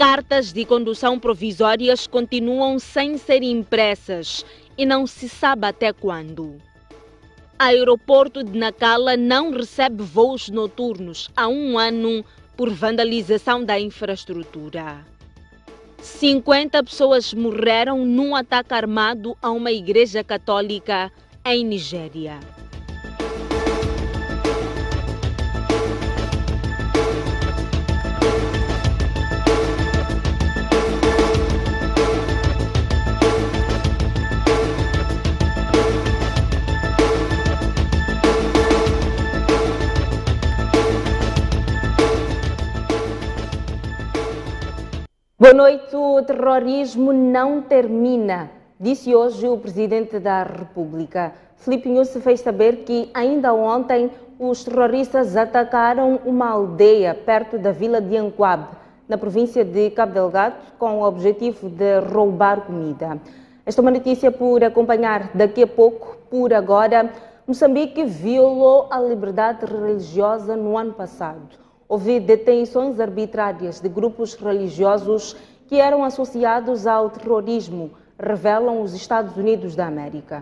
Cartas de condução provisórias continuam sem ser impressas e não se sabe até quando. Aeroporto de Nacala não recebe voos noturnos há um ano por vandalização da infraestrutura. 50 pessoas morreram num ataque armado a uma igreja católica em Nigéria. Boa noite. O terrorismo não termina, disse hoje o Presidente da República. Filipe News fez saber que ainda ontem os terroristas atacaram uma aldeia perto da vila de Anquabe, na província de Cabo Delgado, com o objetivo de roubar comida. Esta é uma notícia por acompanhar daqui a pouco. Por agora, Moçambique violou a liberdade religiosa no ano passado. Houve detenções arbitrárias de grupos religiosos que eram associados ao terrorismo, revelam os Estados Unidos da América.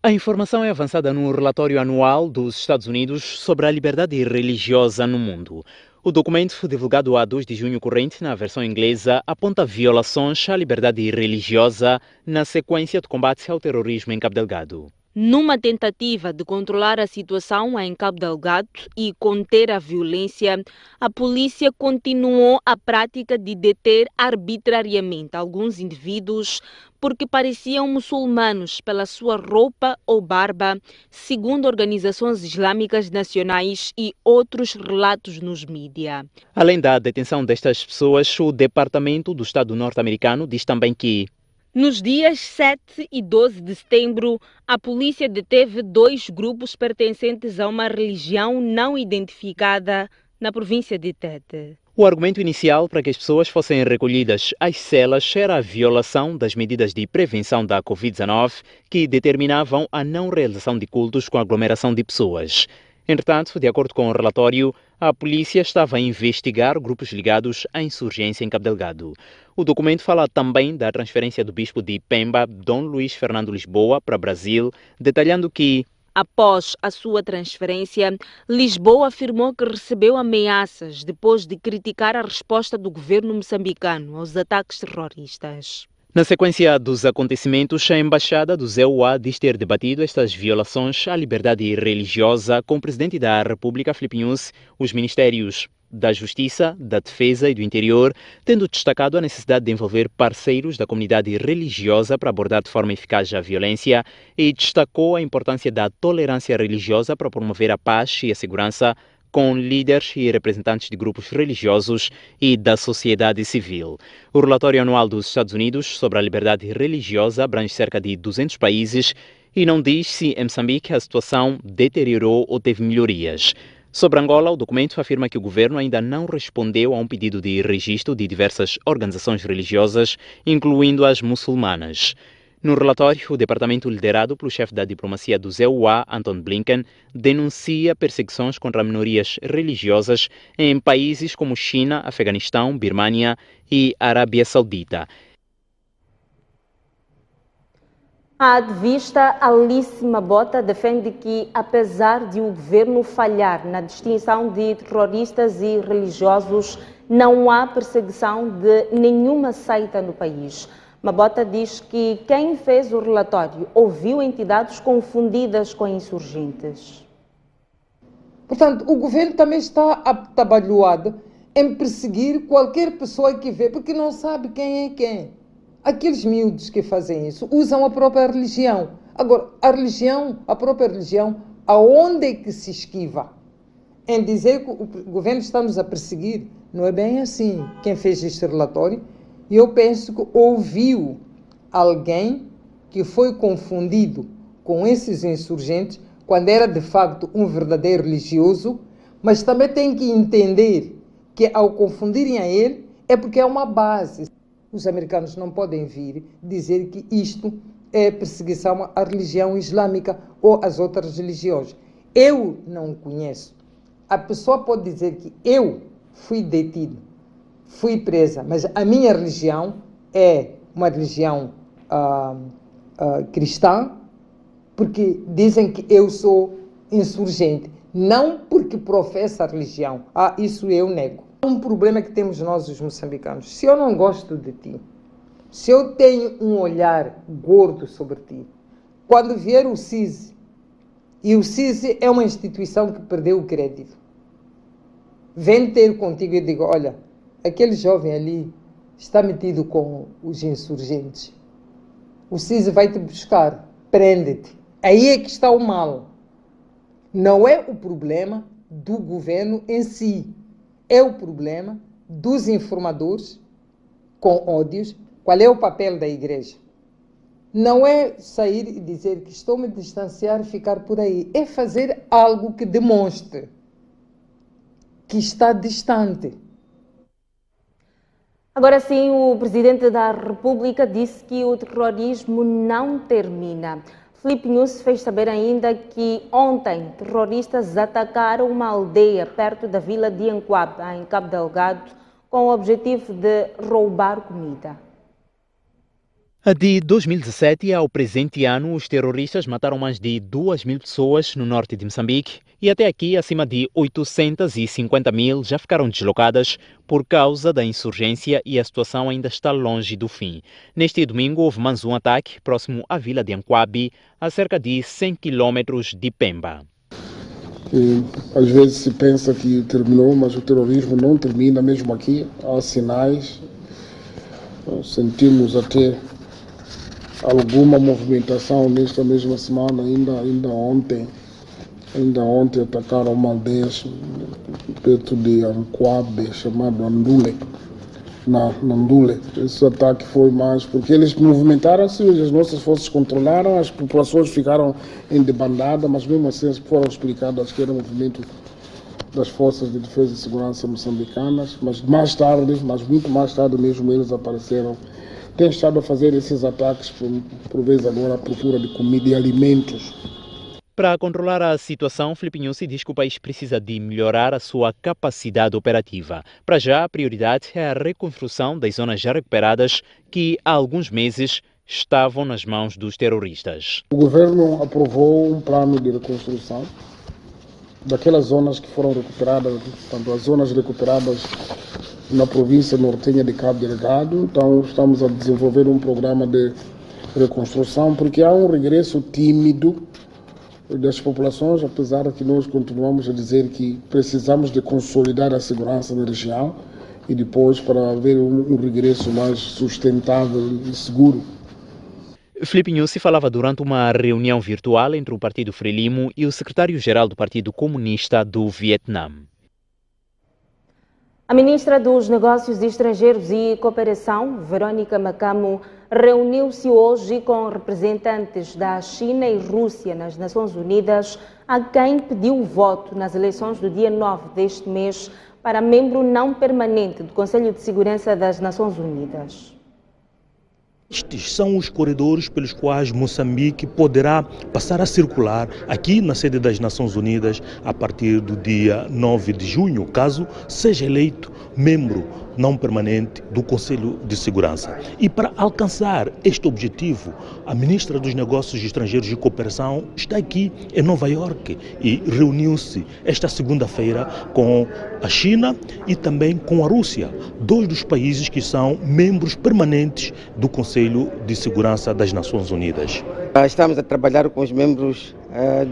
A informação é avançada no relatório anual dos Estados Unidos sobre a liberdade religiosa no mundo. O documento, divulgado a 2 de junho corrente na versão inglesa, aponta violações à liberdade religiosa na sequência de combate ao terrorismo em Cabo Delgado. Numa tentativa de controlar a situação em Cabo Delgado e conter a violência, a polícia continuou a prática de deter arbitrariamente alguns indivíduos porque pareciam muçulmanos pela sua roupa ou barba, segundo organizações islâmicas nacionais e outros relatos nos mídias. Além da detenção destas pessoas, o Departamento do Estado norte-americano diz também que nos dias 7 e 12 de setembro, a polícia deteve 2 grupos pertencentes a uma religião não identificada na província de Tete. O argumento inicial para que as pessoas fossem recolhidas às celas era a violação das medidas de prevenção da Covid-19 que determinavam a não realização de cultos com aglomeração de pessoas. Entretanto, de acordo com o relatório, a polícia estava a investigar grupos ligados à insurgência em Cabo Delgado. O documento fala também da transferência do bispo de Pemba, Dom Luís Fernando Lisboa, para Brasil, detalhando que, após a sua transferência, Lisboa afirmou que recebeu ameaças depois de criticar a resposta do governo moçambicano aos ataques terroristas. Na sequência dos acontecimentos, a Embaixada do EUA diz ter debatido estas violações à liberdade religiosa com o Presidente da República, Filipe News, os Ministérios da Justiça, da Defesa e do Interior, tendo destacado a necessidade de envolver parceiros da comunidade religiosa para abordar de forma eficaz a violência e destacou a importância da tolerância religiosa para promover a paz e a segurança com líderes e representantes de grupos religiosos e da sociedade civil. O relatório anual dos Estados Unidos sobre a liberdade religiosa abrange cerca de 200 países e não diz se em Moçambique a situação deteriorou ou teve melhorias. Sobre Angola, o documento afirma que o governo ainda não respondeu a um pedido de registro de diversas organizações religiosas, incluindo as muçulmanas. No relatório, o departamento liderado pelo chefe da diplomacia do EUA, Anton Blinken, denuncia perseguições contra minorias religiosas em países como China, Afeganistão, Birmânia e Arábia Saudita. A ativista Alice Mabota defende que, apesar de o governo falhar na distinção de terroristas e religiosos, não há perseguição de nenhuma seita no país. Mabota diz que quem fez o relatório ouviu entidades confundidas com insurgentes. Portanto, o governo também está atabalhoado em perseguir qualquer pessoa que vê, porque não sabe quem é quem. Aqueles miúdos que fazem isso usam a própria religião. Agora, a própria religião, aonde é que se esquiva? Em dizer que o governo está nos a perseguir, não é bem assim. Quem fez este relatório, eu penso que ouviu alguém que foi confundido com esses insurgentes, quando era de facto um verdadeiro religioso, mas também tem que entender que ao confundirem a ele, é porque é uma base. Os americanos não podem vir dizer que isto é perseguição à religião islâmica ou às outras religiões. Eu não conheço. A pessoa pode dizer que eu fui detido fui presa, mas a minha religião é uma religião cristã, porque dizem que eu sou insurgente, não porque professa a religião. Isso eu nego. Um problema que temos nós, os moçambicanos. Se eu não gosto de ti, se eu tenho um olhar gordo sobre ti, quando vier o CISI, e o CISI é uma instituição que perdeu o crédito, vem ter contigo e digo, olha, aquele jovem ali está metido com os insurgentes. O CISI vai te buscar, prende-te. Aí é que está o mal. Não é o problema do governo em si, é o problema dos informadores com ódios. Qual é o papel da igreja? Não é sair e dizer que estou me distanciar e ficar por aí. É fazer algo que demonstre que está distante. Agora sim, o presidente da República disse que o terrorismo não termina. Filipe News fez saber ainda que ontem terroristas atacaram uma aldeia perto da vila de Anquab, em Cabo Delgado, com o objetivo de roubar comida. De 2017 ao presente ano, os terroristas mataram mais de 2.000 pessoas no norte de Moçambique e até aqui acima de 850.000 já ficaram deslocadas por causa da insurgência e a situação ainda está longe do fim. Neste domingo houve mais um ataque próximo à vila de Anquabi, a cerca de 100 quilômetros de Pemba. Às vezes se pensa que terminou, mas o terrorismo não termina, mesmo aqui há sinais, sentimos até alguma movimentação nesta mesma semana. Ainda ontem atacaram uma aldeia perto de Anquabe, chamado Andule, na Andule. Esse ataque foi mais porque eles movimentaram-se, as nossas forças controlaram, as populações ficaram em debandada, mas mesmo assim foram explicadas que era um movimento das forças de defesa e segurança moçambicanas, mas muito mais tarde mesmo eles apareceram. Tem estado a fazer esses ataques, por vezes agora à procura de comida e alimentos. Para controlar a situação, Filipe News diz que o país precisa de melhorar a sua capacidade operativa. Para já, a prioridade é a reconstrução das zonas já recuperadas que há alguns meses estavam nas mãos dos terroristas. O governo aprovou um plano de reconstrução daquelas zonas que foram recuperadas, portanto, as zonas recuperadas na província nortenha de Cabo Delgado. Então estamos a desenvolver um programa de reconstrução, porque há um regresso tímido das populações, apesar de que nós continuamos a dizer que precisamos de consolidar a segurança na região e depois para haver um regresso mais sustentável e seguro. Filipe News falava durante uma reunião virtual entre o Partido Frelimo e o secretário-geral do Partido Comunista do Vietnã. A ministra dos Negócios Estrangeiros e Cooperação, Verônica Macamo, reuniu-se hoje com representantes da China e Rússia nas Nações Unidas, a quem pediu o voto nas eleições do dia 9 deste mês para membro não permanente do Conselho de Segurança das Nações Unidas. Estes são os corredores pelos quais Moçambique poderá passar a circular aqui na sede das Nações Unidas a partir do dia 9 de junho, caso seja eleito membro não permanente do Conselho de Segurança. E para alcançar este objetivo, a ministra dos Negócios Estrangeiros e Cooperação está aqui em Nova Iorque e reuniu-se esta segunda-feira com a China e também com a Rússia, dois dos países que são membros permanentes do Conselho de Segurança das Nações Unidas. Estamos a trabalhar com os membros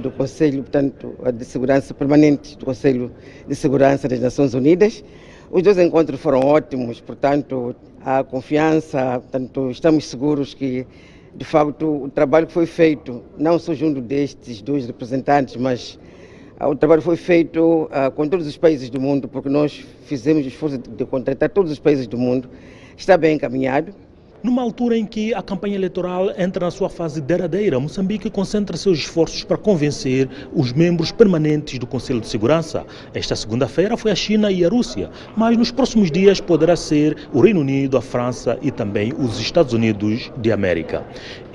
do Conselho, portanto, de Segurança permanente do Conselho de Segurança das Nações Unidas. Os dois encontros foram ótimos, portanto, há confiança, portanto, estamos seguros que, de facto, o trabalho que foi feito, não só junto destes dois representantes, mas o trabalho foi feito com todos os países do mundo, porque nós fizemos o esforço de contratar todos os países do mundo, está bem encaminhado. Numa altura em que a campanha eleitoral entra na sua fase derradeira, Moçambique concentra seus esforços para convencer os membros permanentes do Conselho de Segurança. Esta segunda-feira foi a China e a Rússia, mas nos próximos dias poderá ser o Reino Unido, a França e também os Estados Unidos de América.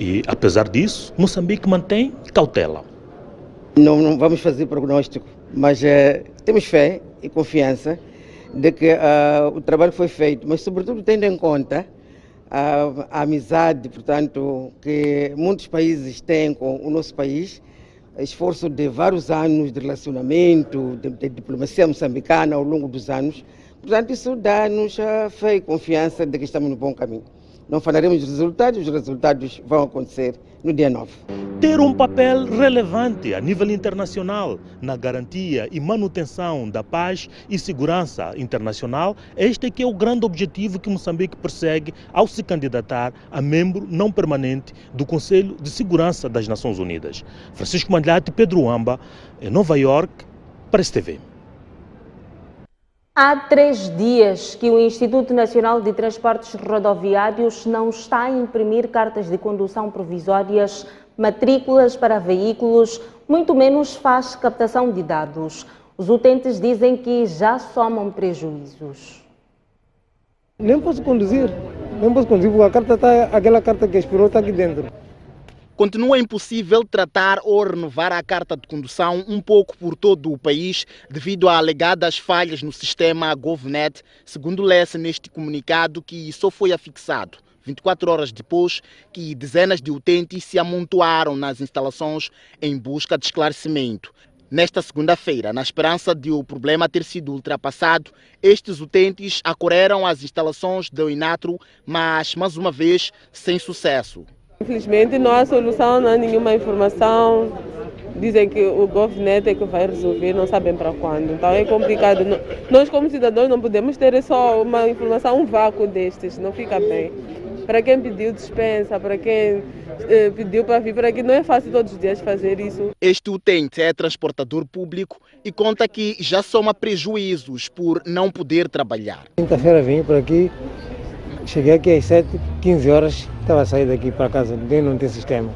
E, apesar disso, Moçambique mantém cautela. Não vamos fazer prognóstico, mas temos fé e confiança de que o trabalho foi feito, mas sobretudo tendo em conta a amizade, portanto, que muitos países têm com o nosso país, esforço de vários anos de relacionamento, de diplomacia moçambicana ao longo dos anos. Portanto, isso dá-nos a fé e confiança de que estamos no bom caminho. Não falaremos dos resultados, os resultados vão acontecer no dia 9. Ter um papel relevante a nível internacional na garantia e manutenção da paz e segurança internacional, este é que é o grande objetivo que Moçambique persegue ao se candidatar a membro não permanente do Conselho de Segurança das Nações Unidas. Francisco Mandlate, Pedro Amba, em Nova York, para a STV. Há 3 dias que o Instituto Nacional de Transportes Rodoviários não está a imprimir cartas de condução provisórias, matrículas para veículos, muito menos faz captação de dados. Os utentes dizem que já somam prejuízos. Nem posso conduzir porque a carta aquela carta que expirou está aqui dentro. Continua impossível tratar ou renovar a carta de condução um pouco por todo o país devido a alegadas falhas no sistema GovNet, segundo lê-se neste comunicado que só foi afixado 24 horas depois que dezenas de utentes se amontoaram nas instalações em busca de esclarecimento. Nesta segunda-feira, na esperança de o problema ter sido ultrapassado, estes utentes acorreram às instalações do Inatro, mas mais uma vez sem sucesso. Infelizmente não há solução, não há nenhuma informação. Dizem que o GovNet é que vai resolver, não sabem para quando. Então é complicado. Nós como cidadãos não podemos ter só uma informação, um vácuo destes, não fica bem. Para quem pediu dispensa, para quem pediu para vir, para quem não é fácil todos os dias fazer isso. Este utente é transportador público e conta que já soma prejuízos por não poder trabalhar. Quinta-feira vim por aqui. Cheguei aqui às 7h15, estava a sair daqui para casa, não tem sistema.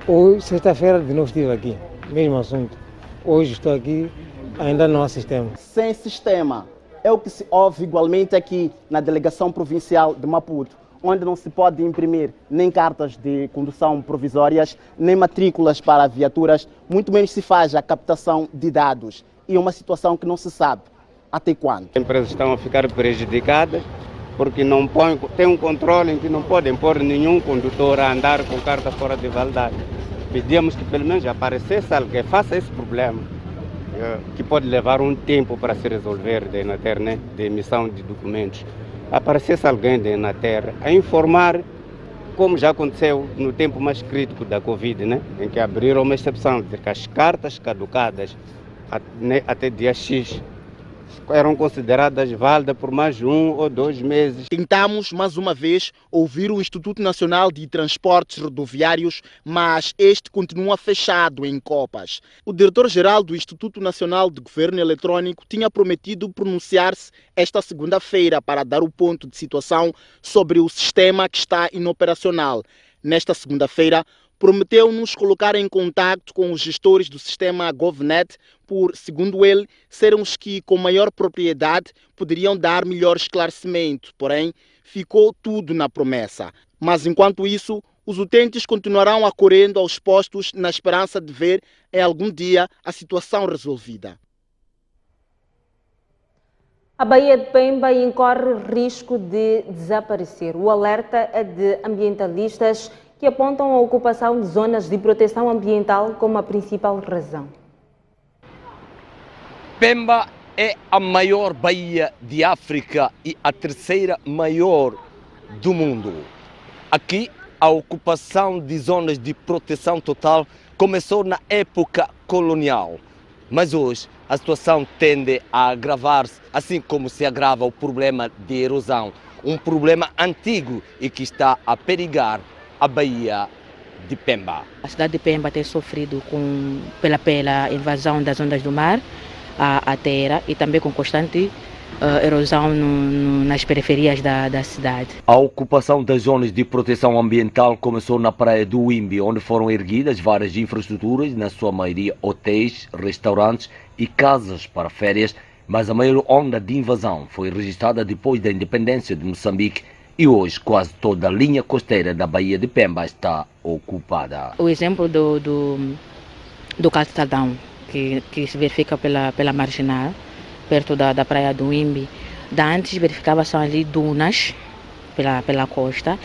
Hoje, sexta-feira, de novo estive aqui, mesmo assunto. Hoje estou aqui, ainda não há sistema. Sem sistema é o que se ouve igualmente aqui na Delegação Provincial de Maputo, onde não se pode imprimir nem cartas de condução provisórias, nem matrículas para viaturas, muito menos se faz a captação de dados. E é uma situação que não se sabe até quando. As empresas estão a ficar prejudicadas, porque não tem um controle em que não podem pôr nenhum condutor a andar com carta fora de validade. Pedíamos que pelo menos aparecesse alguém, faça esse problema, que pode levar um tempo para se resolver da Enater, né, de emissão de documentos. Aparecesse alguém da Enater a informar, como já aconteceu no tempo mais crítico da Covid, né, em que abriram uma exceção, de que as cartas caducadas até dia X eram consideradas válidas por mais de 1 ou 2 meses. Tentamos mais uma vez ouvir o Instituto Nacional de Transportes Rodoviários, mas este continua fechado em Copas. O diretor-geral do Instituto Nacional de Governo Eletrônico tinha prometido pronunciar-se esta segunda-feira para dar o ponto de situação sobre o sistema que está inoperacional. Nesta segunda-feira, prometeu-nos colocar em contato com os gestores do sistema GovNet por, segundo ele, serem os que com maior propriedade poderiam dar melhor esclarecimento. Porém, ficou tudo na promessa. Mas enquanto isso, os utentes continuarão acorrendo aos postos na esperança de ver em algum dia a situação resolvida. A Baía de Pemba incorre risco de desaparecer. O alerta é de ambientalistas que apontam a ocupação de zonas de proteção ambiental como a principal razão. Pemba é a maior baía de África e a 3ª maior do mundo. Aqui, a ocupação de zonas de proteção total começou na época colonial, mas hoje a situação tende a agravar-se, assim como se agrava o problema de erosão, um problema antigo e que está a perigar a Baía de Pemba. A cidade de Pemba tem sofrido pela invasão das ondas do mar à terra e também com constante erosão nas periferias da cidade. A ocupação das zonas de proteção ambiental começou na praia do Wimbi, onde foram erguidas várias infraestruturas, na sua maioria hotéis, restaurantes e casas para férias, mas a maior onda de invasão foi registrada depois da independência de Moçambique e hoje quase toda a linha costeira da Baía de Pemba está ocupada. O exemplo do calçadão que se verifica pela marginal, perto da praia do Imbi. Antes verificava-se ali dunas pela costa,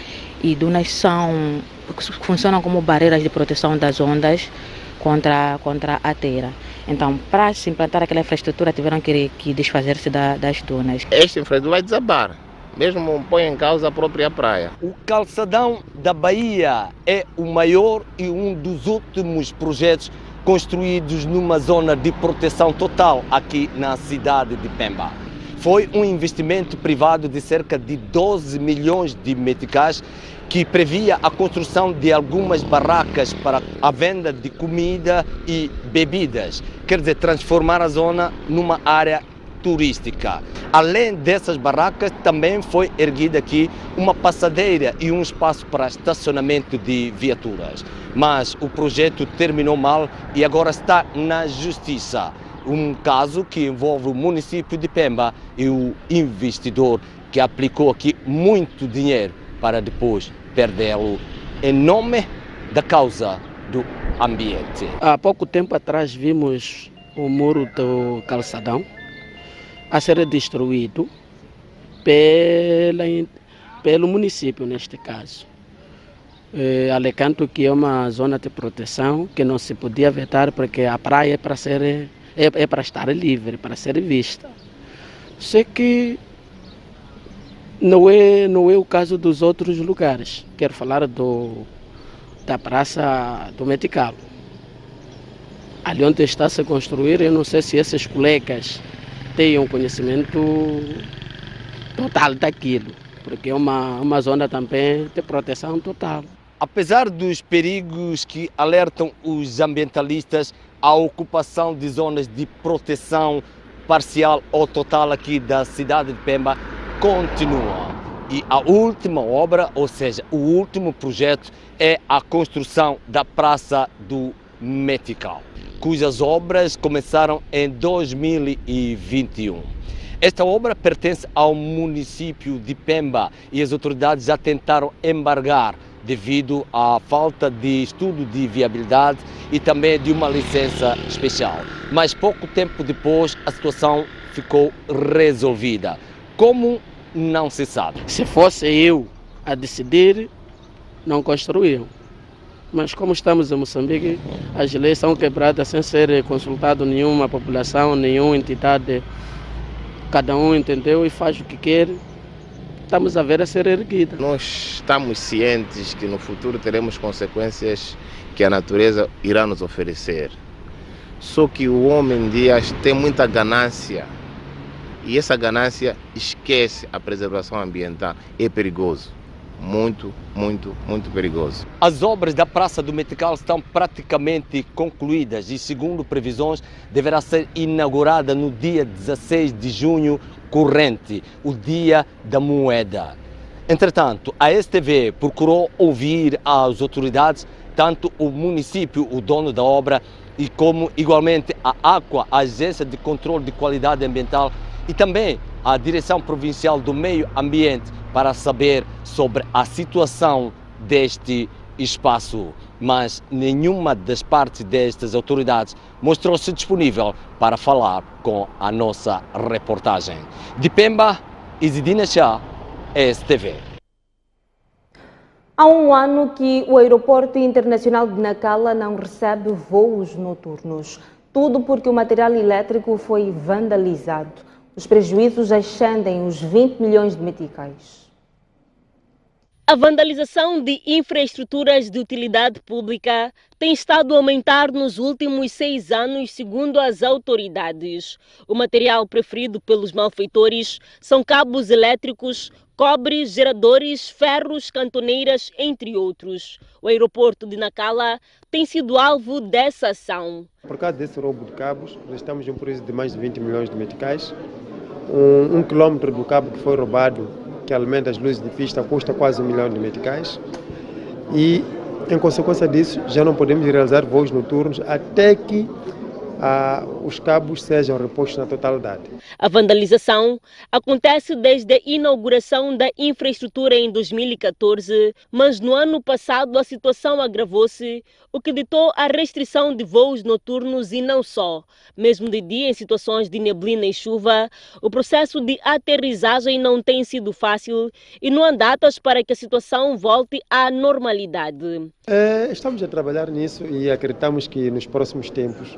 e dunas funcionam como barreiras de proteção das ondas contra a terra. Então, para se implantar aquela infraestrutura, tiveram que desfazer-se das dunas. Esta infraestrutura vai desabar, mesmo põe em causa a própria praia. O calçadão da Bahia é o maior e um dos últimos projetos construídos numa zona de proteção total aqui na cidade de Pemba. Foi um investimento privado de cerca de 12 milhões de meticais que previa a construção de algumas barracas para a venda de comida e bebidas. Quer dizer, transformar a zona numa área turística. Além dessas barracas, também foi erguida aqui uma passadeira e um espaço para estacionamento de viaturas. Mas o projeto terminou mal e agora está na justiça. Um caso que envolve o município de Pemba e o investidor que aplicou aqui muito dinheiro para depois perdê-lo em nome da causa do ambiente. Há pouco tempo atrás vimos o muro do calçadão a ser destruído pelo município, neste caso. Alegando que é uma zona de proteção que não se podia vetar porque a praia é para estar livre, para ser vista. Sei que não é o caso dos outros lugares. Quero falar da Praça do Metical. Ali onde está a se construir, eu não sei se esses colegas têm um conhecimento total daquilo, porque é uma zona também de proteção total. Apesar dos perigos que alertam os ambientalistas, a ocupação de zonas de proteção parcial ou total aqui da cidade de Pemba continua. E a última obra, ou seja, o último projeto, é a construção da Praça do Metical, cujas obras começaram em 2021. Esta obra pertence ao município de Pemba e as autoridades já tentaram embargar devido à falta de estudo de viabilidade e também de uma licença especial. Mas pouco tempo depois a situação ficou resolvida. Como não se sabe. Se fosse eu a decidir, não construíam. Mas como estamos em Moçambique, as leis são quebradas sem ser consultado nenhuma população, nenhuma entidade. Cada um entendeu e faz o que quer. Estamos a ver a ser erguida. Nós estamos cientes que no futuro teremos consequências que a natureza irá nos oferecer. Só que o homem Dias tem muita ganância e essa ganância esquece a preservação ambiental. É perigoso, muito, muito, muito perigoso. As obras da Praça do Metical estão praticamente concluídas e, segundo previsões, deverá ser inaugurada no dia 16 de junho corrente, o Dia da Moeda. Entretanto, a STV procurou ouvir as autoridades, tanto o município, o dono da obra, e como igualmente a AQUA, a Agência de Controle de Qualidade Ambiental, e também a Direção Provincial do Meio Ambiente, para saber sobre a situação deste espaço. Mas nenhuma das partes destas autoridades mostrou-se disponível para falar com a nossa reportagem. De Pemba, Isidina Chá, STV. Há um ano que o Aeroporto Internacional de Nacala não recebe voos noturnos. Tudo porque o material elétrico foi vandalizado. Os prejuízos ascendem os 20 milhões de meticais. A vandalização de infraestruturas de utilidade pública tem estado a aumentar nos últimos 6 anos, segundo as autoridades. O material preferido pelos malfeitores são cabos elétricos, cobre, geradores, ferros, cantoneiras, entre outros. O aeroporto de Nacala tem sido alvo dessa ação. Por causa desse roubo de cabos, nós estamos em um preço de mais de 20 milhões de meticais. 1 quilômetro do cabo que foi roubado, que alimenta as luzes de pista, custa quase 1 milhão de meticais. E, em consequência disso, já não podemos realizar voos noturnos até que os cabos sejam repostos na totalidade. A vandalização acontece desde a inauguração da infraestrutura em 2014, mas no ano passado a situação agravou-se, o que ditou a restrição de voos noturnos e não só. Mesmo de dia, em situações de neblina e chuva, o processo de aterrissagem não tem sido fácil e não há datas para que a situação volte à normalidade. Estamos a trabalhar nisso e acreditamos que nos próximos tempos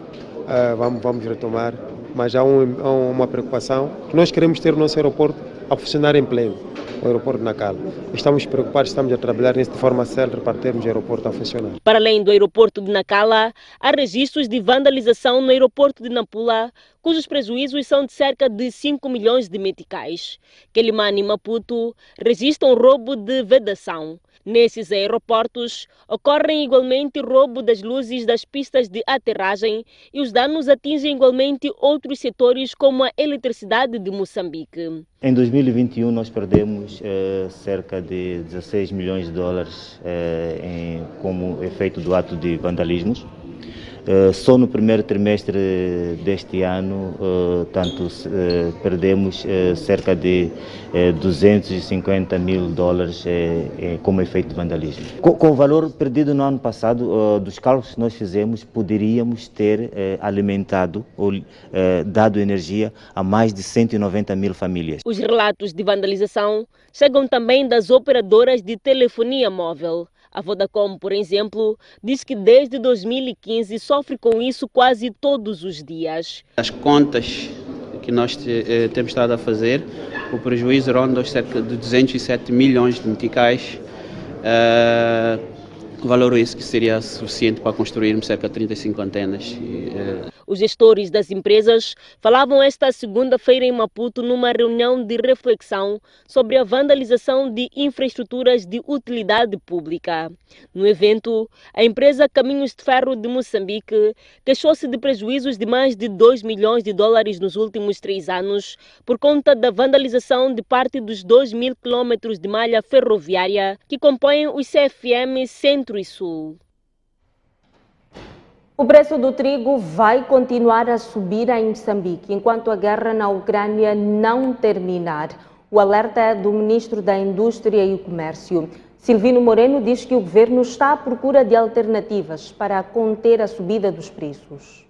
vamos retomar, mas há uma preocupação. Nós queremos ter o nosso aeroporto a funcionar em pleno, o aeroporto de Nacala. Estamos preocupados, estamos a trabalhar nisso de forma célere para termos o aeroporto a funcionar. Para além do aeroporto de Nacala, há registros de vandalização no aeroporto de Nampula, cujos prejuízos são de cerca de 5 milhões de meticais. Quelimane e Maputo registram roubo de vedação. Nesses aeroportos, ocorrem igualmente roubo das luzes das pistas de aterragem e os danos atingem igualmente outros setores como a eletricidade de Moçambique. Em 2021 nós perdemos cerca de 16 milhões de dólares como efeito do ato de vandalismos. Só no primeiro trimestre deste ano, perdemos cerca de 250 mil dólares como efeito de vandalismo. Com o valor perdido no ano passado, dos cálculos que nós fizemos, poderíamos ter alimentado ou dado energia a mais de 190 mil famílias. Os relatos de vandalização chegam também das operadoras de telefonia móvel. A Vodacom, por exemplo, diz que desde 2015 sofre com isso quase todos os dias. As contas que nós temos estado a fazer, o prejuízo ronda cerca de 207 milhões de meticais, valor esse que seria suficiente para construirmos cerca de 35 antenas. Os gestores das empresas falavam esta segunda-feira em Maputo numa reunião de reflexão sobre a vandalização de infraestruturas de utilidade pública. No evento, a empresa Caminhos de Ferro de Moçambique queixou-se de prejuízos de mais de 2 milhões de dólares nos últimos 3 anos por conta da vandalização de parte dos 2.000 quilômetros de malha ferroviária que compõem os CFM Centro e Sul. O preço do trigo vai continuar a subir em Moçambique enquanto a guerra na Ucrânia não terminar. O alerta é do ministro da Indústria e Comércio. Silvino Moreno diz que o governo está à procura de alternativas para conter a subida dos preços.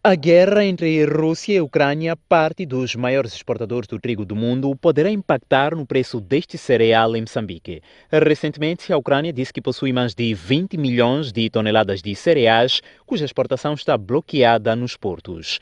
A guerra entre Rússia e Ucrânia, parte dos maiores exportadores do trigo do mundo, poderá impactar no preço deste cereal em Moçambique. Recentemente, a Ucrânia disse que possui mais de 20 milhões de toneladas de cereais, cuja exportação está bloqueada nos portos.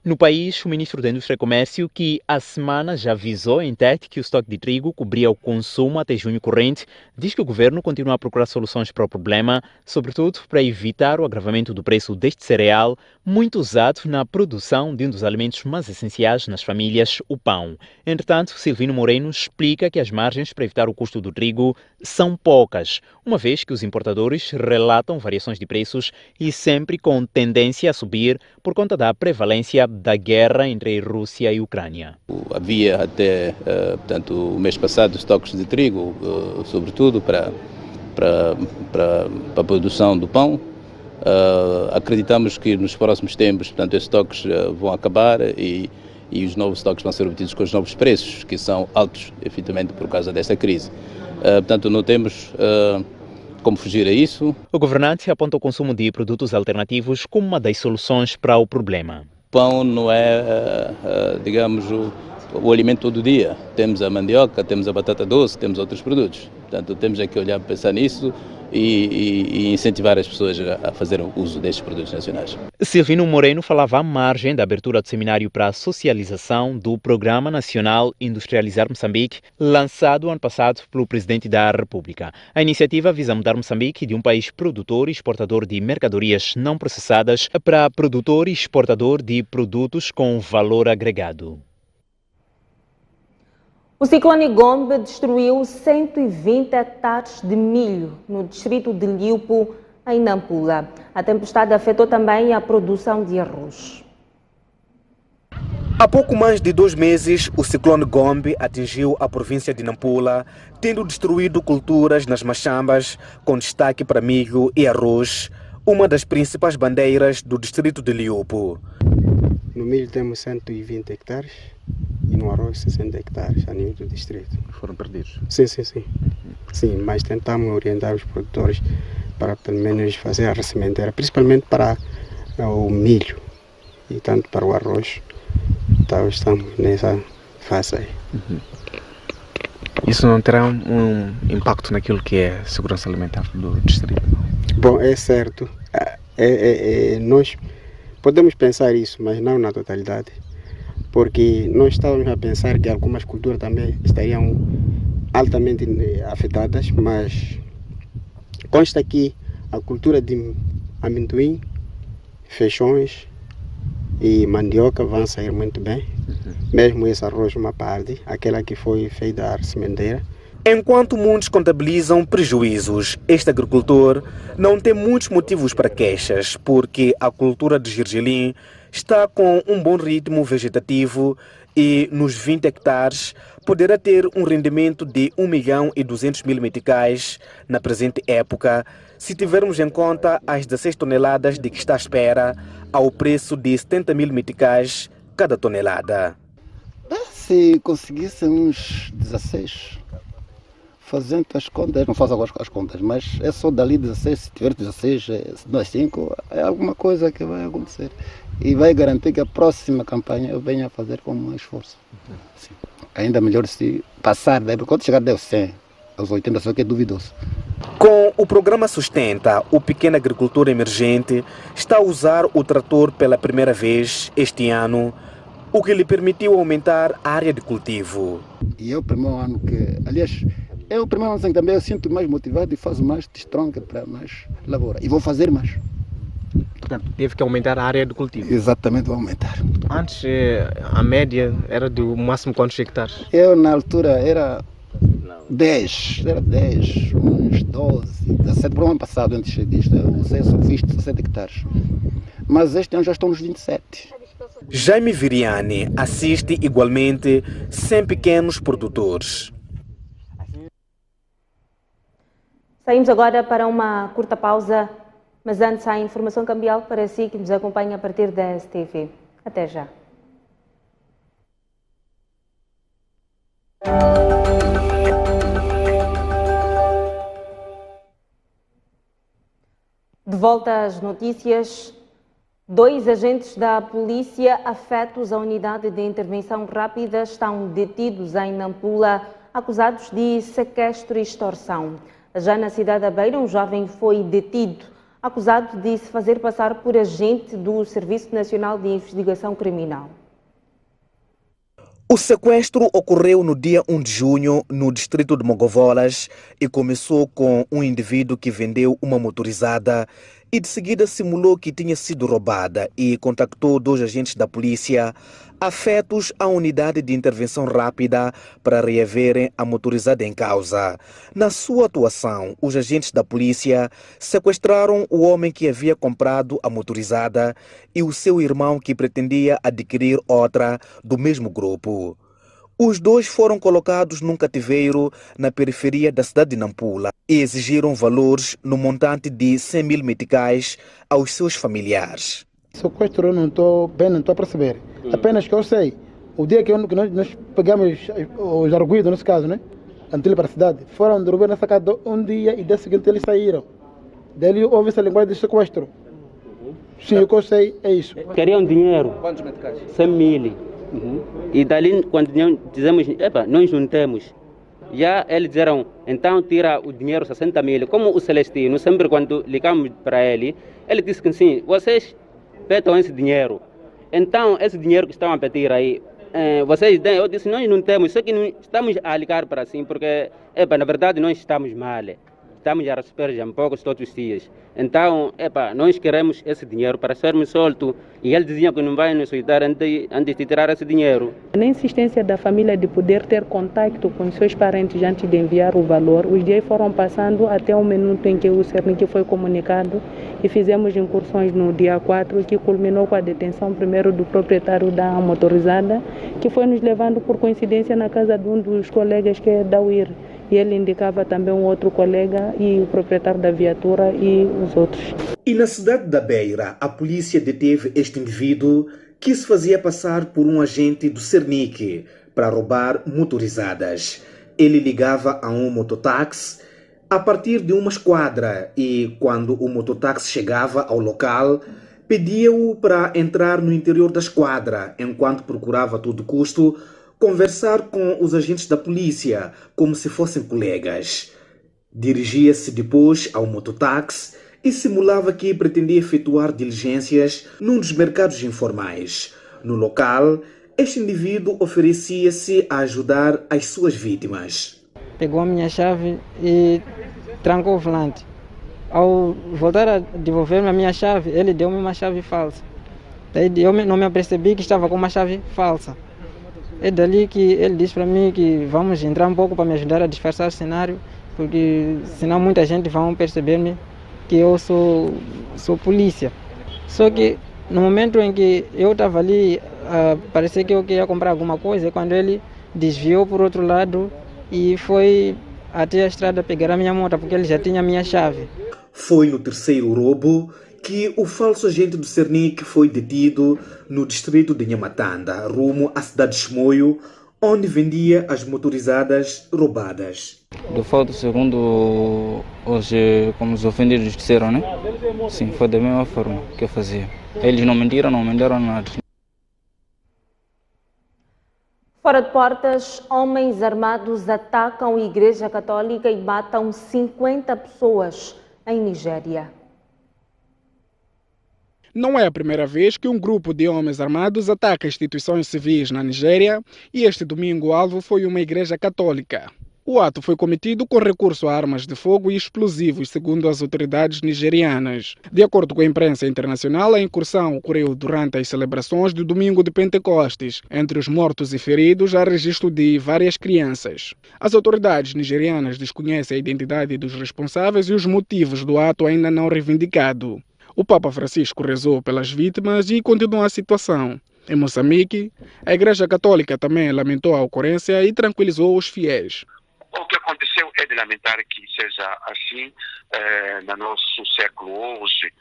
No país, o ministro da Indústria e Comércio, que há semanas já avisou em TET que o estoque de trigo cobria o consumo até junho corrente, diz que o governo continua a procurar soluções para o problema, sobretudo para evitar o agravamento do preço deste cereal, muito usado na produção de um dos alimentos mais essenciais nas famílias, o pão. Entretanto, Silvino Moreno explica que as margens para evitar o custo do trigo são poucas, uma vez que os importadores relatam variações de preços e sempre com tendência a subir por conta da prevalência da guerra entre Rússia e Ucrânia. Havia até, o mês passado estoques de trigo, sobretudo para a produção do pão. Acreditamos que nos próximos tempos, esses estoques vão acabar e os novos estoques vão ser obtidos com os novos preços, que são altos, efetivamente, por causa desta crise. Não temos como fugir a isso. O governante aponta o consumo de produtos alternativos como uma das soluções para o problema. Pão não é, digamos, o alimento todo dia. Temos a mandioca, temos a batata doce, temos outros produtos. Portanto, temos que olhar para pensar nisso e incentivar as pessoas a fazer uso destes produtos nacionais. Silvino Moreno falava à margem da abertura do seminário para a socialização do Programa Nacional Industrializar Moçambique, lançado ano passado pelo Presidente da República. A iniciativa visa mudar Moçambique de um país produtor e exportador de mercadorias não processadas para produtor e exportador de produtos com valor agregado. O ciclone Gombe destruiu 120 hectares de milho no distrito de Liupo, em Nampula. A tempestade afetou também a produção de arroz. Há pouco mais de 2 meses, o ciclone Gombe atingiu a província de Nampula, tendo destruído culturas nas machambas, com destaque para milho e arroz. uma das principais bandeiras do distrito de Liopo. No milho temos 120 hectares e no arroz 60 hectares a nível do distrito. Foram perdidos? Sim. Sim, mas tentamos orientar os produtores para pelo menos fazer a sementeira, principalmente para o milho e tanto para o arroz. Então estamos nessa fase aí. Isso não terá um impacto naquilo que é a segurança alimentar do distrito? Bom, é certo. Nós podemos pensar isso, mas não na totalidade. Porque nós estávamos a pensar que algumas culturas também estariam altamente afetadas, mas consta que a cultura de amendoim, feijões e mandioca vão sair muito bem. Mesmo esse arroz, uma parte, aquela que foi feita a sementeira. Enquanto muitos contabilizam prejuízos, este agricultor não tem muitos motivos para queixas, porque a cultura de gergelim está com um bom ritmo vegetativo e nos 20 hectares poderá ter um rendimento de 1.200.000 meticais na presente época, se tivermos em conta as 16 toneladas de que está à espera, ao preço de 70.000 meticais cada tonelada. Se conseguíssemos 16, fazendo as contas, não faço agora as contas, mas é só dali 16, se tiver 16, se nós 5, é alguma coisa que vai acontecer. E vai garantir que a próxima campanha eu venha a fazer com mais força. Sim. Ainda melhor se passar, quando chegar aos 100, aos 80, só que é duvidoso. Com o programa Sustenta, o pequeno agricultor emergente está a usar o trator pela primeira vez este ano, o que lhe permitiu aumentar a área de cultivo. E é o primeiro ano que, aliás, é o primeiro ano que também eu sinto mais motivado e faço mais destronca para mais lavoura. E vou fazer mais. Portanto, teve que aumentar a área de cultivo. Exatamente, vou aumentar. Antes, a média era do máximo quantos hectares? Eu, na altura, era 10, uns 12, 17. Para o ano passado, antes disto, eu só fiz 17 hectares. Mas este ano já estão nos 27. Jaime Viriani assiste igualmente 100 pequenos produtores. Saímos agora para uma curta pausa, mas antes há informação cambial para si que nos acompanha a partir da STV. Até já. De volta às notícias. 2 agentes da polícia afetos à unidade de intervenção rápida estão detidos em Nampula, acusados de sequestro e extorsão. Já na cidade da Beira, um jovem foi detido, acusado de se fazer passar por agente do Serviço Nacional de Investigação Criminal. O sequestro ocorreu no dia 1 de junho, no distrito de Mogovolas, e começou com um indivíduo que vendeu uma motorizada e de seguida simulou que tinha sido roubada e contactou 2 agentes da polícia afetos à unidade de intervenção rápida para reaverem a motorizada em causa. Na sua atuação, os agentes da polícia sequestraram o homem que havia comprado a motorizada e o seu irmão que pretendia adquirir outra do mesmo grupo. Os 2 foram colocados num cativeiro na periferia da cidade de Nampula e exigiram valores no montante de 100.000 meticais aos seus familiares. Sequestro eu não estou a perceber. Apenas que eu sei, o dia que nós pegamos os arguidos, nesse caso, né? Antes para a cidade, foram dormir nessa casa um dia e dia seguinte eles saíram. Daí houve essa linguagem de sequestro. Sim, o que eu sei é isso. Queriam dinheiro. Quantos meticais? 100.000. E dali, quando dizemos, nós não temos, já eles disseram, então tira o dinheiro 60.000. Como o Celestino, sempre quando ligamos para ele disse que sim, vocês petam esse dinheiro. Então, esse dinheiro que estão a pedir aí, vocês dão? Eu disse, nós não temos, só que não estamos a ligar para assim, porque, na verdade, nós estamos mal. Estamos a receber já poucos todos os dias. Então, nós queremos esse dinheiro para sermos soltos. E ele dizia que não vai nos ajudar antes de tirar esse dinheiro. Na insistência da família de poder ter contato com os seus parentes antes de enviar o valor, os dias foram passando até o minuto em que o Cernic foi comunicado e fizemos incursões no dia 4, que culminou com a detenção primeiro do proprietário da motorizada, que foi nos levando por coincidência na casa de um dos colegas que é da UIR. e ele indicava também um outro colega e o proprietário da viatura e os outros. E na cidade da Beira, a polícia deteve este indivíduo que se fazia passar por um agente do Cernic para roubar motorizadas. Ele ligava a um mototáxi a partir de uma esquadra e, quando o mototáxi chegava ao local, pedia-o para entrar no interior da esquadra, enquanto procurava a todo custo conversar com os agentes da polícia, como se fossem colegas. Dirigia-se depois ao mototáxi e simulava que pretendia efetuar diligências num dos mercados informais. No local, este indivíduo oferecia-se a ajudar as suas vítimas. Pegou a minha chave e trancou o volante. Ao voltar a devolver-me a minha chave, ele deu-me uma chave falsa. Daí eu não me apercebi que estava com uma chave falsa. É dali que ele disse para mim que vamos entrar um pouco para me ajudar a disfarçar o cenário, porque senão muita gente vai perceber-me que eu sou polícia. Só que no momento em que eu estava ali, parecia que eu queria comprar alguma coisa, quando ele desviou por outro lado e foi até a estrada pegar a minha moto, porque ele já tinha a minha chave. Foi no terceiro roubo que o falso agente do Cernic foi detido no distrito de Nhamatanda, rumo à cidade de Chimoio, onde vendia as motorizadas roubadas. De fato, segundo como os ofendidos disseram, né? Sim, foi da mesma forma que eu fazia. Eles não mentiram nada. Fora de portas, homens armados atacam a Igreja Católica e matam 50 pessoas em Nigéria. Não é a primeira vez que um grupo de homens armados ataca instituições civis na Nigéria e este domingo o alvo foi uma igreja católica. O ato foi cometido com recurso a armas de fogo e explosivos, segundo as autoridades nigerianas. De acordo com a imprensa internacional, a incursão ocorreu durante as celebrações do domingo de Pentecostes. Entre os mortos e feridos há registro de várias crianças. As autoridades nigerianas desconhecem a identidade dos responsáveis e os motivos do ato ainda não reivindicado. O Papa Francisco rezou pelas vítimas e continua a situação. Em Moçambique, a Igreja Católica também lamentou a ocorrência e tranquilizou os fiéis. O que aconteceu é de lamentar que seja assim no nosso século hoje,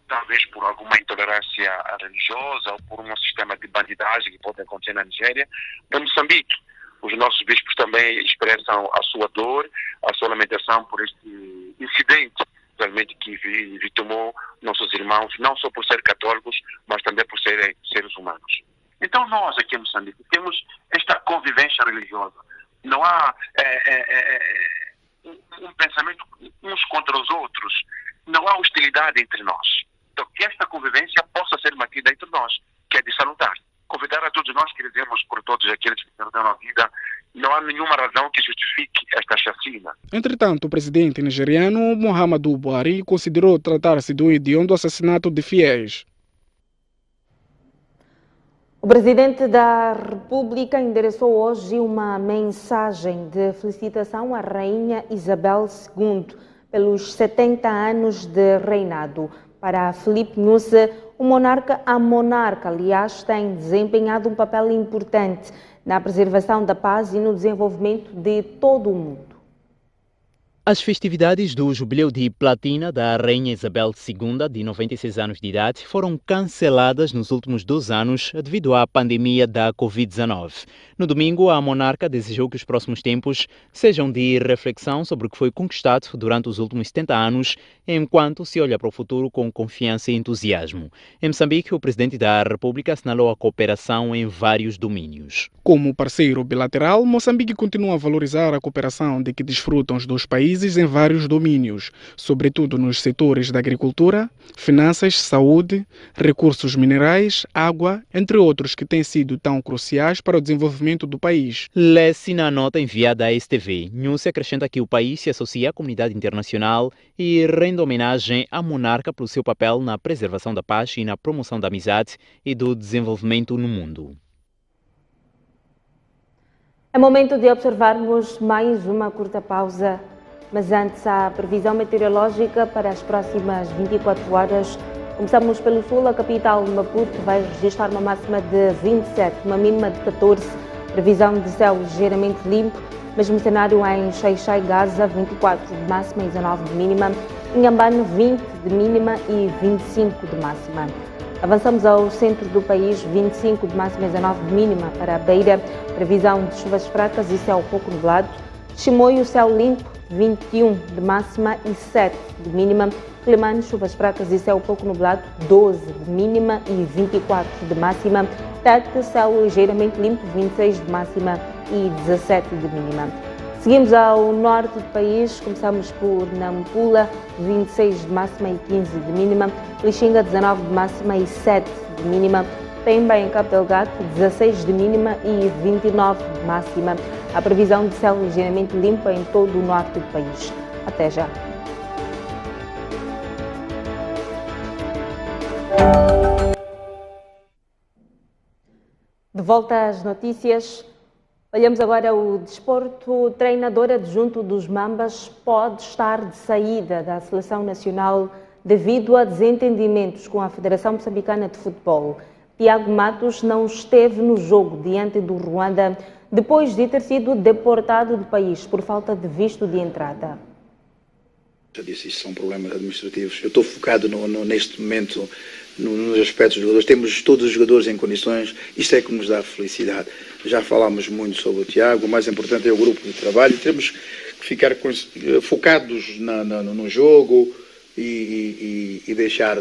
talvez por alguma intolerância religiosa ou por um sistema de bandidagem que pode acontecer na Nigéria. Em Moçambique, os nossos bispos também expressam a sua dor, a sua lamentação por este incidente realmente que vitimou nossos irmãos, não só por serem católicos, mas também por serem seres humanos. Então nós aqui em Moçambique temos esta convivência religiosa. Não há um pensamento uns contra os outros, não há hostilidade entre nós. Então que esta convivência possa ser mantida entre nós, que é de salutar. Convidar a todos nós que dizemos por todos aqueles que perderam a vida, não há nenhuma razão que justifique esta chacina. Entretanto, o presidente nigeriano Muhammadu Buhari considerou tratar-se de um hediondo assassinato de fiéis. O presidente da República endereçou hoje uma mensagem de felicitação à Rainha Isabel II pelos 70 anos de reinado. Para Filipe Nyusi, a monarca, aliás, tem desempenhado um papel importante na preservação da paz e no desenvolvimento de todo o mundo. As festividades do Jubileu de Platina da Rainha Isabel II, de 96 anos de idade, foram canceladas nos últimos 2 anos devido à pandemia da Covid-19. No domingo, a monarca desejou que os próximos tempos sejam de reflexão sobre o que foi conquistado durante os últimos 70 anos, enquanto se olha para o futuro com confiança e entusiasmo. Em Moçambique, o presidente da República assinalou a cooperação em vários domínios. Como parceiro bilateral, Moçambique continua a valorizar a cooperação de que desfrutam os dois países em vários domínios, sobretudo nos setores da agricultura, finanças, saúde, recursos minerais, água, entre outros que têm sido tão cruciais para o desenvolvimento do país. Lê-se na nota enviada à STV. Nyusi acrescenta que o país se associa à comunidade internacional e rende homenagem à monarca pelo seu papel na preservação da paz e na promoção da amizade e do desenvolvimento no mundo. É momento de observarmos mais uma curta pausa. Mas antes, a previsão meteorológica para as próximas 24 horas. Começamos pelo sul, a capital de Maputo vai registrar uma máxima de 27, uma mínima de 14. Previsão de céu ligeiramente limpo. Mesmo cenário em Xai-Xai, Gaza, 24 de máxima e 19 de mínima. Inhambane, 20 de mínima e 25 de máxima. Avançamos ao centro do país, 25 de máxima e 19 de mínima para a Beira. Previsão de chuvas fracas e céu pouco nublado. Chimoio, céu limpo, 21 de máxima e 7 de mínima. Climane, chuvas fracas e céu pouco nublado, 12 de mínima e 24 de máxima. Tete, céu ligeiramente limpo, 26 de máxima e 17 de mínima. Seguimos ao norte do país, começamos por Nampula, 26 de máxima e 15 de mínima. Lixinga, 19 de máxima e 7 de mínima. Pemba, em Cabo Delgado, 16 de mínima e 29 de máxima. A previsão de céu ligeiramente limpo em todo o norte do país. Até já. De volta às notícias, olhamos agora o desporto. O treinador adjunto dos Mambas pode estar de saída da seleção nacional devido a desentendimentos com a Federação Moçambicana de Futebol. Tiago Matos não esteve no jogo diante do Ruanda depois de ter sido deportado do país por falta de visto de entrada. Já disse, isto são problemas administrativos. Eu estou focado neste momento nos aspectos dos jogadores. Temos todos os jogadores em condições, isto é que nos dá felicidade. Já falámos muito sobre o Tiago, o mais importante é o grupo de trabalho. Temos que ficar focados no jogo e deixar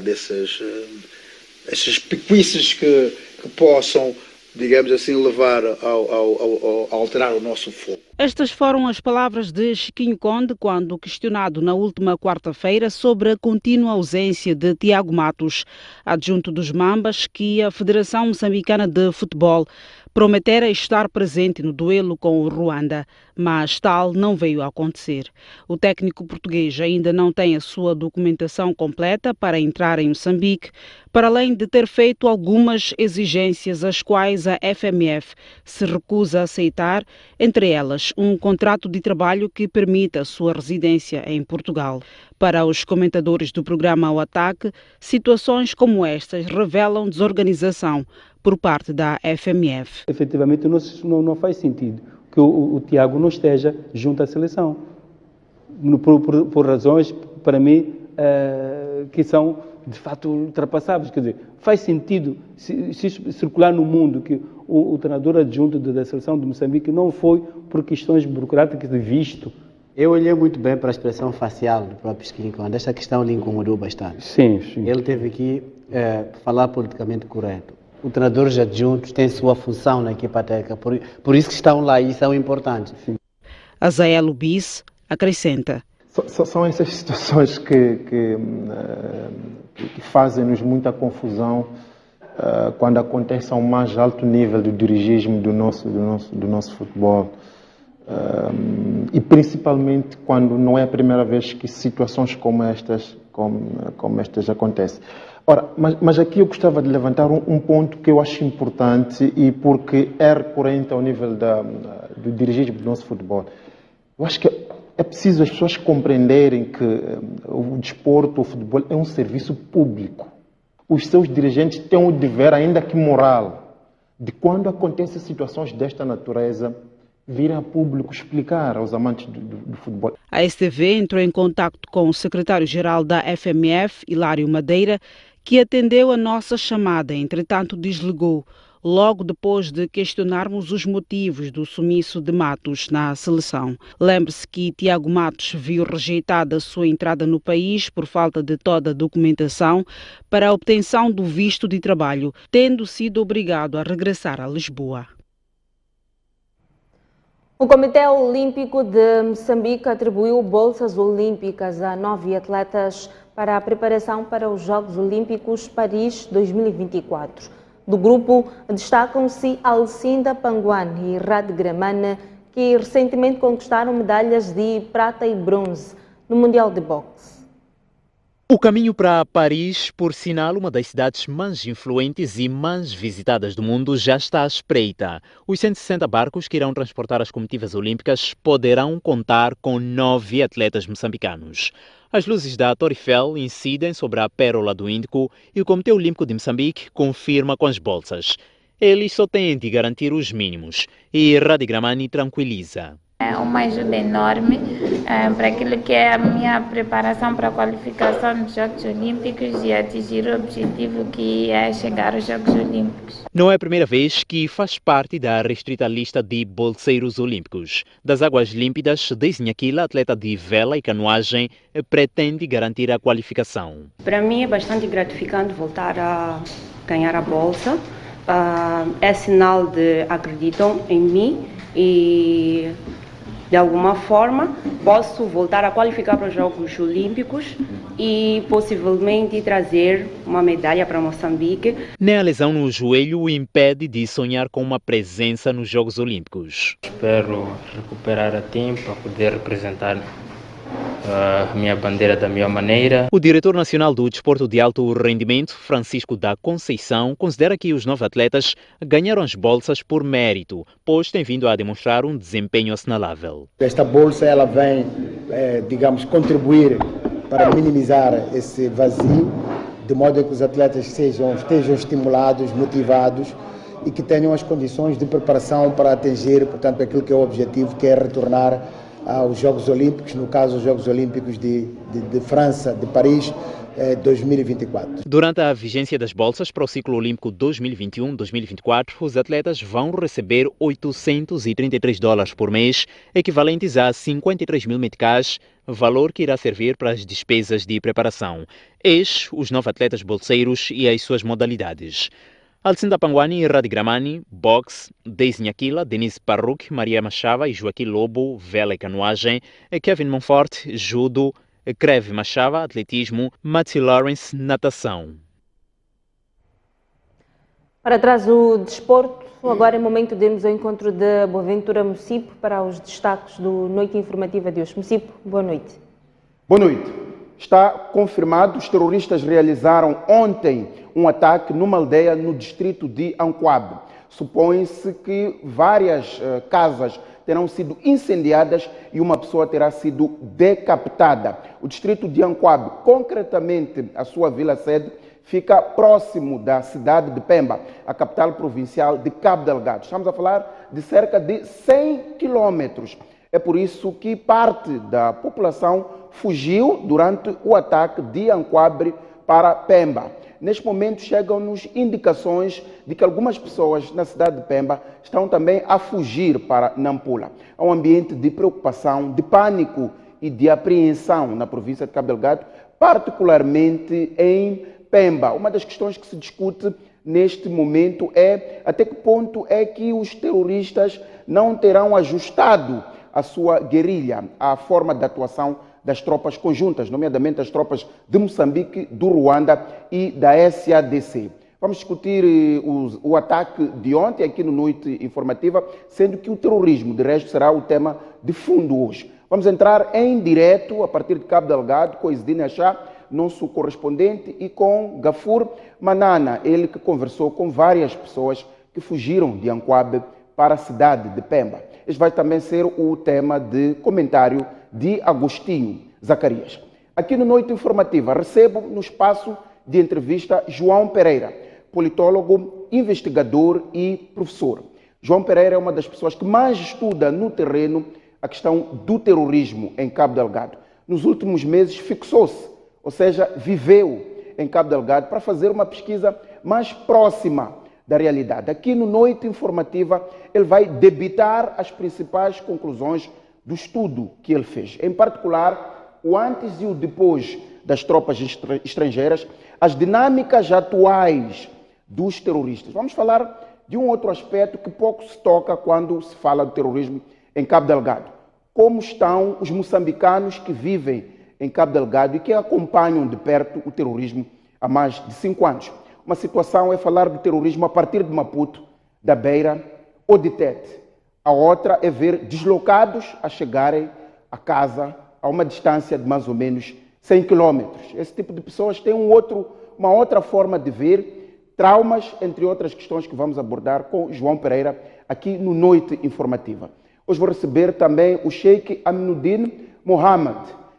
essas picuices que possam, digamos assim, levar a alterar o nosso foco. Estas foram as palavras de Chiquinho Conde quando questionado na última quarta-feira sobre a contínua ausência de Tiago Matos, adjunto dos Mambas, que a Federação Moçambicana de Futebol prometera estar presente no duelo com o Ruanda, mas tal não veio a acontecer. O técnico português ainda não tem a sua documentação completa para entrar em Moçambique, para além de ter feito algumas exigências às quais a FMF se recusa a aceitar, entre elas um contrato de trabalho que permita a sua residência em Portugal. Para os comentadores do programa Ao Ataque, situações como estas revelam desorganização por parte da FMF. Efetivamente não faz sentido que o Tiago não esteja junto à seleção, por razões, para mim, que são de fato ultrapassáveis. Quer dizer, faz sentido se circular no mundo que o treinador adjunto da seleção de Moçambique não foi por questões burocráticas de visto. Eu olhei muito bem para a expressão facial do próprio Chiquinho Conde. Esta questão lhe incomodou bastante. Sim. Ele teve que falar politicamente correto. Os treinadores adjuntos têm sua função na equipa técnica, por isso que estão lá e são importantes. Azael Bis acrescenta. São essas situações que fazem-nos muita confusão quando acontece a um mais alto nível de dirigismo do nosso futebol. E principalmente quando não é a primeira vez que situações como estas acontecem. Ora, mas aqui eu gostava de levantar um ponto que eu acho importante e porque é recorrente ao nível do dirigismo do nosso futebol. Eu acho que é preciso as pessoas compreenderem que o desporto, o futebol é um serviço público. Os seus dirigentes têm o dever, ainda que moral, de quando acontecem situações desta natureza, virem a público explicar aos amantes do futebol. A STV entrou em contato com o secretário-geral da FMF, Hilário Madeira, que atendeu a nossa chamada, entretanto desligou, logo depois de questionarmos os motivos do sumiço de Matos na seleção. Lembre-se que Tiago Matos viu rejeitada a sua entrada no país por falta de toda a documentação para a obtenção do visto de trabalho, tendo sido obrigado a regressar a Lisboa. O Comitê Olímpico de Moçambique atribuiu bolsas olímpicas a 9 atletas para a preparação para os Jogos Olímpicos Paris 2024. Do grupo destacam-se Alcinda Panguan e Rad Gramane, que recentemente conquistaram medalhas de prata e bronze no Mundial de Boxe. O caminho para Paris, por sinal, uma das cidades mais influentes e mais visitadas do mundo, já está à espreita. Os 160 barcos que irão transportar as comitivas olímpicas poderão contar com 9 atletas moçambicanos. As luzes da Torre Eiffel incidem sobre a Pérola do Índico e o Comitê Olímpico de Moçambique confirma com as bolsas. Eles só têm de garantir os mínimos e Radi Gramane tranquiliza. uma ajuda enorme para aquilo que é a minha preparação para a qualificação dos Jogos Olímpicos e atingir o objetivo que é chegar aos Jogos Olímpicos. Não é a primeira vez que faz parte da restrita lista de bolseiros olímpicos. Das águas límpidas, Daisy Nhaquila, atleta de vela e canoagem, pretende garantir a qualificação. Para mim é bastante gratificante voltar a ganhar a bolsa. É sinal de acreditam em mim e de alguma forma posso voltar a qualificar para os Jogos Olímpicos e possivelmente trazer uma medalha para Moçambique. Nem a lesão no joelho o impede de sonhar com uma presença nos Jogos Olímpicos. Espero recuperar a tempo para poder representar a minha bandeira da melhor maneira. O diretor nacional do desporto de alto rendimento, Francisco da Conceição, considera que os 9 atletas ganharam as bolsas por mérito, pois têm vindo a demonstrar um desempenho assinalável. Esta bolsa ela vem, digamos, contribuir para minimizar esse vazio, de modo que os atletas estejam estimulados, motivados e que tenham as condições de preparação para atingir, portanto, aquilo que é o objetivo, que é retornar aos Jogos Olímpicos, no caso os Jogos Olímpicos de França, de Paris, 2024. Durante a vigência das bolsas para o ciclo olímpico 2021-2024, os atletas vão receber $833 por mês, equivalentes a 53 mil meticais, valor que irá servir para as despesas de preparação. Eis os 9 atletas bolseiros e as suas modalidades: Alcinda Panguani, Radi Gramani, boxe; Daisy Nhaquila, Denise Parruc, Maria Machava e Joaquim Lobo, vela e canoagem; Kevin Monfort, judo; Creve Machava, atletismo; Matthew Lawrence, natação. Para trás o desporto, agora é momento de irmos ao encontro de Boaventura Mocipo para os destaques do Noite Informativa de hoje. Mocipo, boa noite. Boa noite. Está confirmado, os terroristas realizaram ontem um ataque numa aldeia no distrito de Anquabe. Supõe-se que várias casas terão sido incendiadas e uma pessoa terá sido decapitada. O distrito de Anquabe, concretamente a sua vila-sede, fica próximo da cidade de Pemba, a capital provincial de Cabo Delgado. Estamos a falar de cerca de 100 quilômetros. É por isso que parte da população fugiu durante o ataque de Anquabe para Pemba. Neste momento chegam-nos indicações de que algumas pessoas na cidade de Pemba estão também a fugir para Nampula. Há um ambiente de preocupação, de pânico e de apreensão na província de Cabo Delgado, particularmente em Pemba. Uma das questões que se discute neste momento é até que ponto é que os terroristas não terão ajustado a sua guerrilha, a forma de atuação das tropas conjuntas, nomeadamente as tropas de Moçambique, do Ruanda e da SADC. Vamos discutir o ataque de ontem aqui no Noite Informativa, sendo que o terrorismo, de resto, será o tema de fundo hoje. Vamos entrar em direto, a partir de Cabo Delgado, com Isidine Achá, nosso correspondente, e com Gafur Manana, ele que conversou com várias pessoas que fugiram de Anquabe para a cidade de Pemba. Este vai também ser o tema de comentário de Agostinho Zacarias. Aqui no Noite Informativa recebo no espaço de entrevista João Pereira, politólogo, investigador e professor. João Pereira é uma das pessoas que mais estuda no terreno a questão do terrorismo em Cabo Delgado. Nos últimos meses fixou-se, ou seja, viveu em Cabo Delgado para fazer uma pesquisa mais próxima da realidade. Aqui no Noite Informativa ele vai debitar as principais conclusões do estudo que ele fez. Em particular, o antes e o depois das tropas estrangeiras, as dinâmicas atuais dos terroristas. Vamos falar de um outro aspecto que pouco se toca quando se fala do terrorismo em Cabo Delgado. Como estão os moçambicanos que vivem em Cabo Delgado e que acompanham de perto o terrorismo há mais de 5 anos. Uma situação é falar do terrorismo a partir de Maputo, da Beira ou de Tete. A outra é ver deslocados a chegarem a casa a uma distância de mais ou menos 100 quilômetros. Esse tipo de pessoas tem uma outra forma de ver traumas, entre outras questões que vamos abordar com João Pereira aqui no Noite Informativa. Hoje vou receber também o Sheikh Aminuddin Mohamed.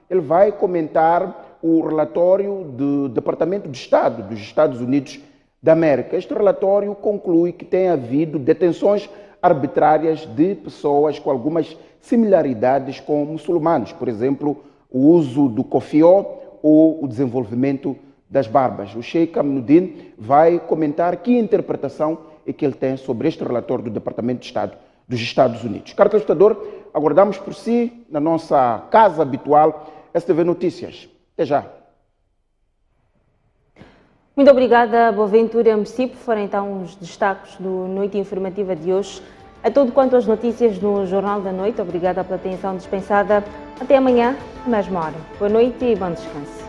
Ele vai comentar o relatório do Departamento de Estado dos Estados Unidos da América. Este relatório conclui que tem havido detenções arbitrárias de pessoas com algumas similaridades com muçulmanos, por exemplo, o uso do cofió ou o desenvolvimento das barbas. O Sheikh Aminuddin vai comentar que interpretação é que ele tem sobre este relatório do Departamento de Estado dos Estados Unidos. Caro telespectador, aguardamos por si na nossa casa habitual, STV Notícias. Até já. Muito obrigada, Boaventura Mecipo. Foram então os destaques do Noite Informativa de hoje. É tudo quanto às notícias no Jornal da Noite. Obrigada pela atenção dispensada. Até amanhã, mesma hora. Boa noite e bom descanso.